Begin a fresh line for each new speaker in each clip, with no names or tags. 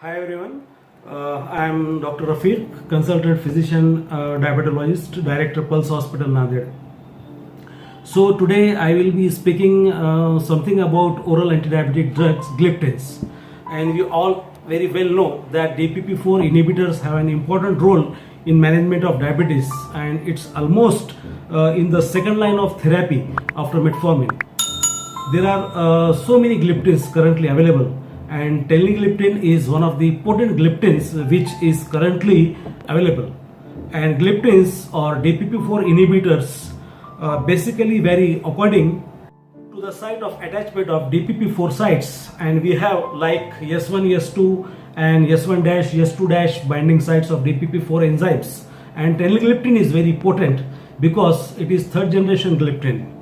Hi everyone, I am Dr. Rafiq, consultant physician, diabetologist, director Pulse Hospital Nanded. So today I will be speaking something about oral antidiabetic drugs, gliptins, and we all very well know that DPP-4 inhibitors have an important role in management of diabetes, and it's almost in the second line of therapy after metformin. There are so many gliptins currently available, and teneligliptin is one of the potent gliptins which is currently available. And gliptins or DPP-4 inhibitors basically vary according to the site of attachment of DPP-4 sites, and we have like S1, S2 and S1-, S2- binding sites of DPP-4 enzymes. And teneligliptin is very potent because it is third generation gliptin.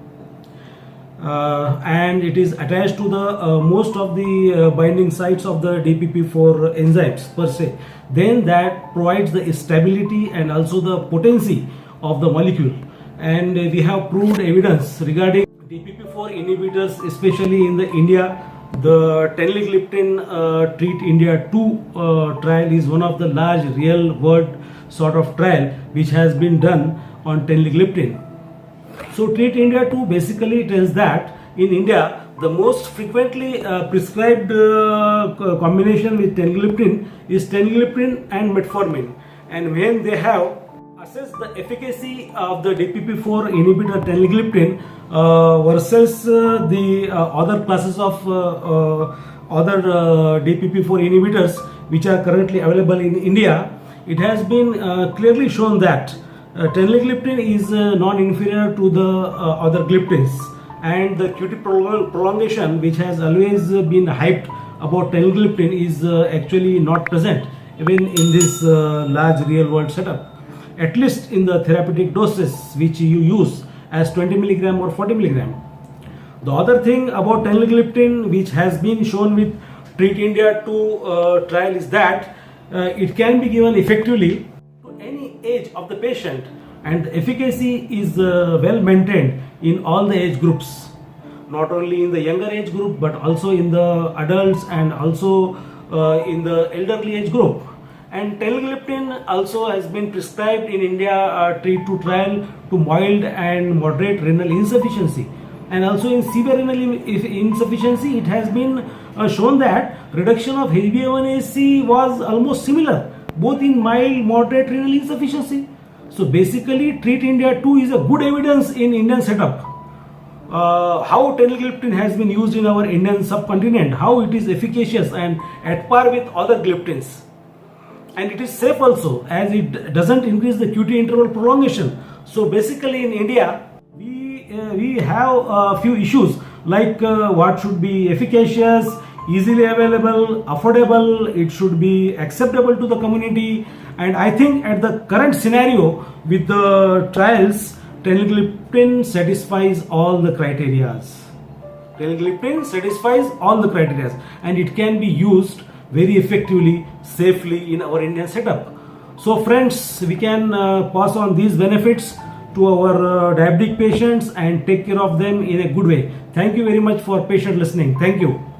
And it is attached to the most of the binding sites of the DPP-4 enzymes per se. Then that provides the stability and also the potency of the molecule. And we have proved evidence regarding DPP-4 inhibitors, especially in the India. The teneligliptin Treat India 2 trial is one of the large real world sort of trial which has been done on teneligliptin. So Treat India 2 basically tells that in India the most frequently prescribed combination with teneligliptin is teneligliptin and metformin, and when they have assessed the efficacy of the DPP-4 inhibitor teneligliptin versus the other classes of other DPP-4 inhibitors which are currently available in India, it has been clearly shown that teneligliptin is non-inferior to the other gliptins, and the QT prolongation which has always been hyped about teneligliptin is actually not present even in this large real world setup, at least in the therapeutic doses which you use as 20 mg or 40 mg. The other thing about teneligliptin which has been shown with Treat India 2 trial is that it can be given effectively age of the patient, and the efficacy is well maintained in all the age groups, not only in the younger age group but also in the adults and also in the elderly age group. And teneligliptin also has been prescribed in India Treat 2 trial to mild and moderate renal insufficiency, and also in severe renal insufficiency it has been shown that reduction of HbA1c was almost similar both in mild, moderate renal insufficiency. So basically Treat India 2 is a good evidence in Indian setup. How teneligliptin has been used in our Indian subcontinent, how it is efficacious and at par with other gliptins. And it is safe also as it doesn't increase the QT interval prolongation. So basically in India, we have a few issues like what should be efficacious, easily available, affordable, it should be acceptable to the community, and I think at the current scenario with the trials, teneligliptin satisfies all the criteria. Teneligliptin satisfies all the criteria and it can be used very effectively, safely in our Indian setup. So friends, we can pass on these benefits to our diabetic patients and take care of them in a good way. Thank you very much for patient listening. Thank you.